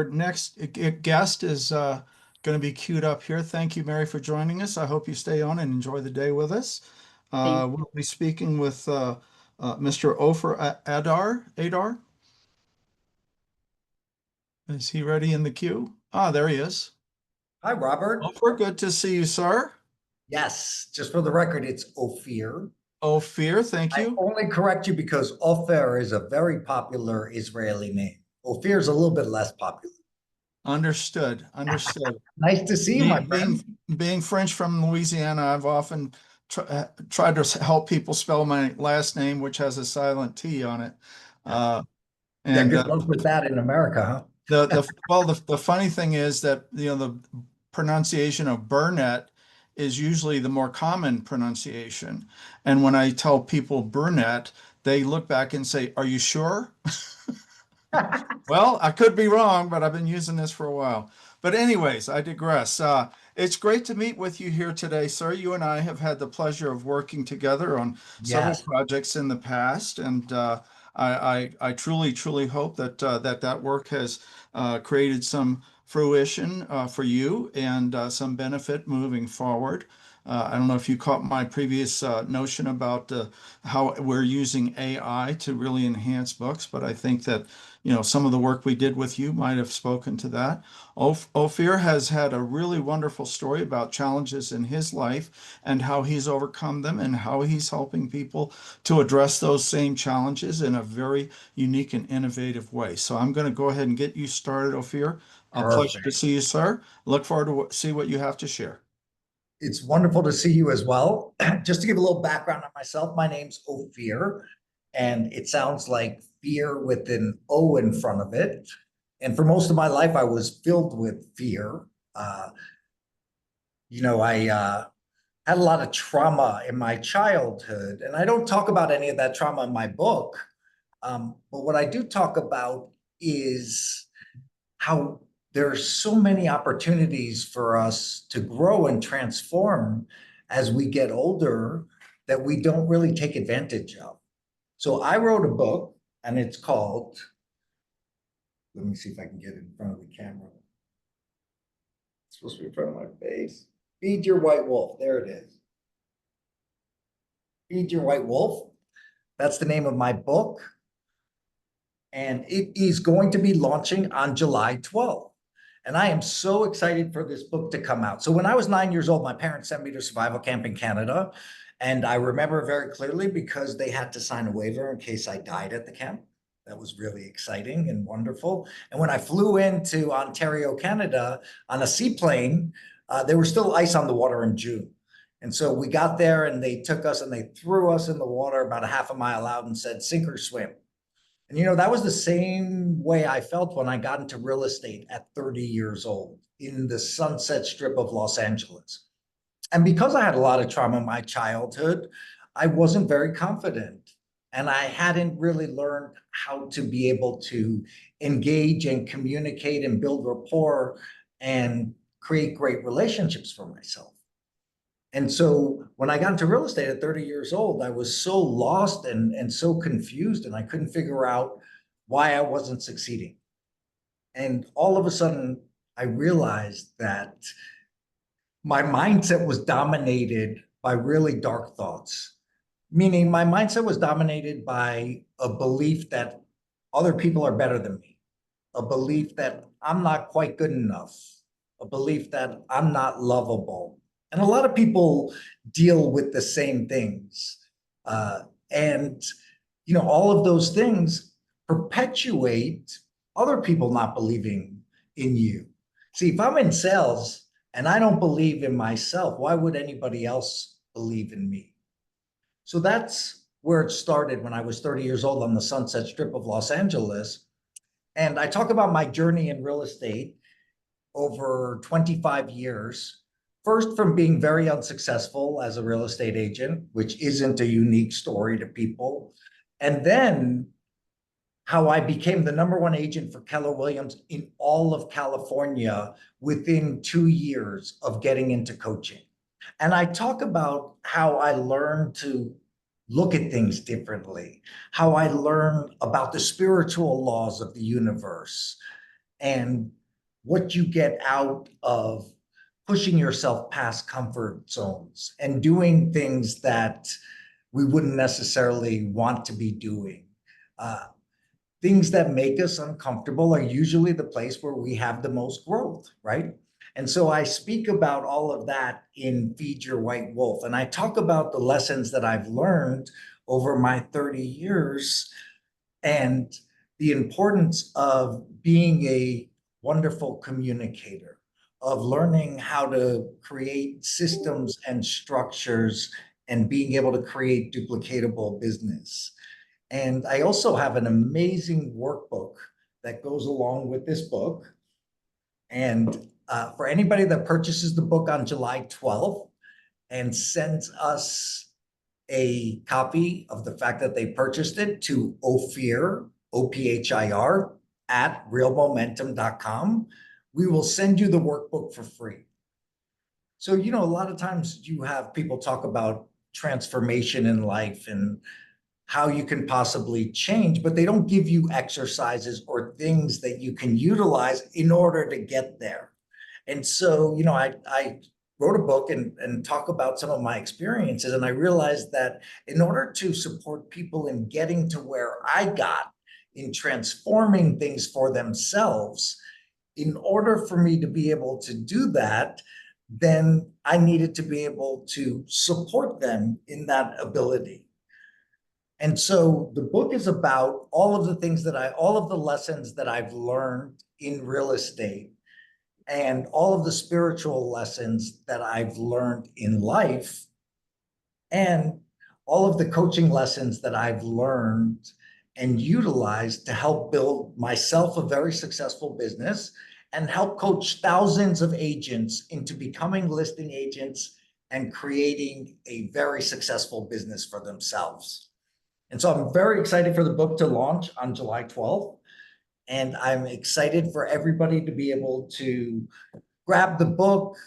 our next guest is going to be queued up here. Thank you, Mary, for joining us. I hope you stay on and enjoy the day with us. Thank We'll be speaking with Mr. Ophir Adar. Adar, is he ready in the queue? Ah, there he is. Hi, Robert. Ophir, good to see you, sir. Yes, just for the record, it's Ophir. Ophir, thank I you. only correct you because Ophir is a very popular Israeli name. Ophir is a little bit less popular. Understood. Understood. Nice to see you, my Being, friend. being, being French from Louisiana, I've often tried to help people spell my last name, which has a silent T on it. Uh, Yeah, and good luck with that in America, huh? the funny thing is that the pronunciation of Burnett is usually the more common pronunciation. And when I tell people Burnett, they look back and say, "Are you sure?" Well, I could be wrong, but I've been using this for a while. But anyways, I digress. It's great to meet with you here today, sir. You and I have had the pleasure of working together on several Yes, projects in the past, and I truly, truly hope that that work has created some fruition for you and some benefit moving forward. I don't know if you caught my previous notion about how we're using AI to really enhance books, but I think that some of the work we did with you might have spoken to that. Ophir has had a really wonderful story about challenges in his life and how he's overcome them and how he's helping people to address those same challenges in a very unique and innovative way. So I'm going to go ahead and get you started, Ophir. A pleasure to perfect. see you, sir. Look forward to see what you have to share. It's wonderful to see you as well. Just to give a little background on myself, my name's Ophir, and it sounds like fear with an O in front of it. And for most of my life, I was filled with fear. Uh, I had a lot of trauma in my childhood, and I don't talk about any of that trauma in my book. But what I do talk about is how there are so many opportunities for us to grow and transform as we get older that we don't really take advantage of. So I wrote a book, and it's called, let me see if I can get it in front of the camera. It's supposed to be in front of my face. Feed Your White Wolf. There it is. Feed Your White Wolf. That's the name of my book. And it is going to be launching on July 12th. And I am so excited for this book to come out. So when I was 9 years old, my parents sent me to survival camp in Canada. And I remember very clearly because they had to sign a waiver in case I died at the camp. That was really exciting and wonderful. And when I flew into Ontario, Canada on a seaplane, there was still ice on the water in June. And so we got there and they took us and they threw us in the water about a half a mile out and said, sink or swim. And that was the same way I felt when I got into real estate at 30 years old in the Sunset Strip of Los Angeles. And because I had a lot of trauma in my childhood, I wasn't very confident. And I hadn't really learned how to be able to engage and communicate and build rapport and create great relationships for myself. And so when I got into real estate at 30 years old, I was so lost and so confused, and I couldn't figure out why I wasn't succeeding. And all of a sudden, I realized that my mindset was dominated by really dark thoughts, meaning my mindset was dominated by a belief that other people are better than me, a belief that I'm not quite good enough, a belief that I'm not lovable. And a lot of people deal with the same things. And all of those things perpetuate other people not believing in you. See, if I'm in sales and I don't believe in myself, why would anybody else believe in me? So that's where it started when I was 30 years old on the Sunset Strip of Los Angeles. And I talk about my journey in real estate over 25 years. First, from being very unsuccessful as a real estate agent, which isn't a unique story to people. And then how I became the #1 agent for Keller Williams in all of California within 2 years of getting into coaching. And I talk about how I learned to look at things differently, how I learned about the spiritual laws of the universe, and what you get out of pushing yourself past comfort zones and doing things that we wouldn't necessarily want to be doing. Uh, Things that make us uncomfortable are usually the place where we have the most growth, right? And so I speak about all of that in Feed Your White Wolf. And I talk about the lessons that I've learned over my 30 years and the importance of being a wonderful communicator, of learning how to create systems and structures and being able to create duplicatable business. And I also have an amazing workbook that goes along with this book. And for anybody that purchases the book on July 12th and sends us a copy of the fact that they purchased it to Ophir, Ophir, at realmomentum.com, we will send you the workbook for free. So, a lot of times you have people talk about transformation in life and how you can possibly change, but they don't give you exercises or things that you can utilize in order to get there. And so, I wrote a book and talk about some of my experiences. And I realized that in order to support people in getting to where I got in transforming things for themselves, in order for me to be able to do that, then I needed to be able to support them in that ability. And so the book is about all of the lessons that I've learned in real estate and all of the spiritual lessons that I've learned in life and all of the coaching lessons that I've learned and utilized to help build myself a very successful business and help coach thousands of agents into becoming listing agents and creating a very successful business for themselves. And so I'm very excited for the book to launch on July 12th. And I'm excited for everybody to be able to grab the book,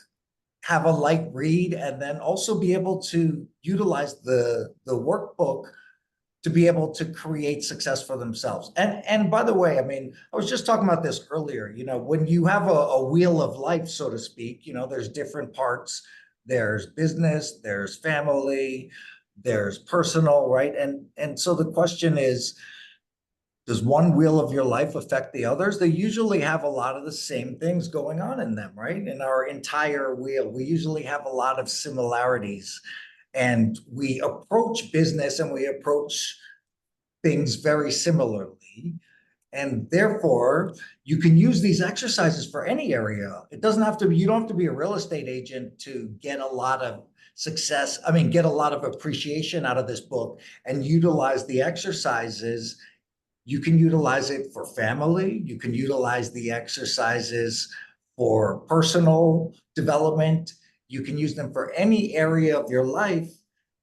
have a light read, and then also be able to utilize the workbook to be able to create success for themselves. And by the way, I was just talking about this earlier, when you have a wheel of life, so to speak, there's different parts. There's business, there's family, there's personal, right? And so the question is, does one wheel of your life affect the others? They usually have a lot of the same things going on in them, right? In our entire wheel, we usually have a lot of similarities. And we approach business and we approach things very similarly. And therefore, you can use these exercises for any area. You don't have to be a real estate agent to get a lot of success. Get a lot of appreciation out of this book and utilize the exercises. You can utilize it for family. You can utilize the exercises for personal development. You can use them for any area of your life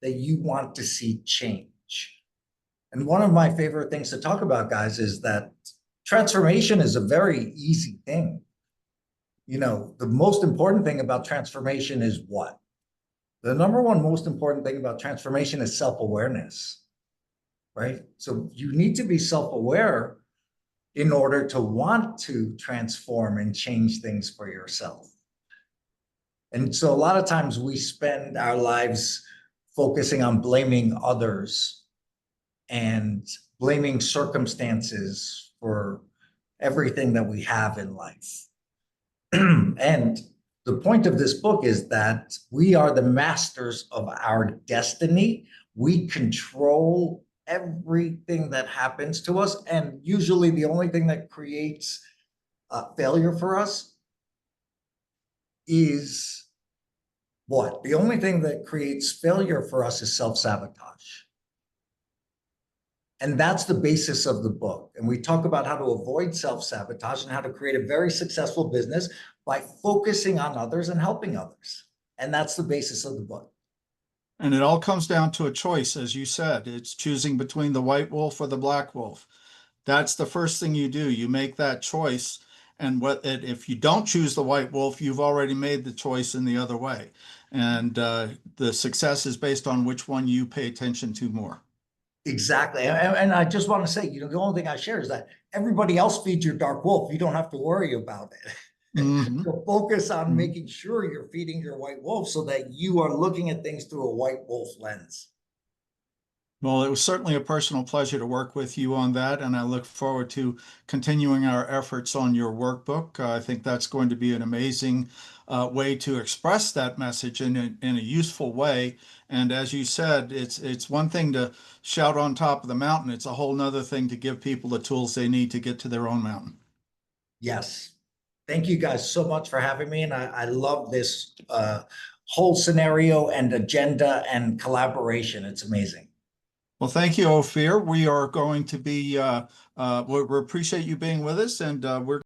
that you want to see change. And one of my favorite things to talk about, guys, is that transformation is a very easy thing. The most important thing about transformation is what? The number one most important thing about transformation is self-awareness, right? So you need to be self-aware in order to want to transform and change things for yourself. And so a lot of times we spend our lives focusing on blaming others and blaming circumstances for everything that we have in life. And the point of this book is that we are the masters of our destiny. We control everything that happens to us. And usually the only thing that creates failure for us is what? The only thing that creates failure for us is self-sabotage. And that's the basis of the book. And we talk about how to avoid self-sabotage and how to create a very successful business by focusing on others and helping others. And that's the basis of the book. And it all comes down to a choice, as you said. It's choosing between the white wolf or the black wolf. That's the first thing you do. You make that choice. And if you don't choose the white wolf, you've already made the choice in the other way. And the success is based on which one you pay attention to more. Exactly. And I just want to say, the only thing I share is that everybody else feeds your dark wolf. You don't have to worry about it. Mhm. So focus on Mhm. making sure you're feeding your white wolf so that you are looking at things through a white wolf lens. Well, it was certainly a personal pleasure to work with you on that, and I look forward to continuing our efforts on your workbook. I think that's going to be an amazing way to express that message in a useful way. And as you said, it's one thing to shout on top of the mountain. It's a whole nother thing to give people the tools they need to get to their own mountain. Yes. Thank you guys so much for having me. And I love this whole scenario and agenda and collaboration. It's amazing. Well, thank you, Ophir. We are going to be, we appreciate you being with us, and we're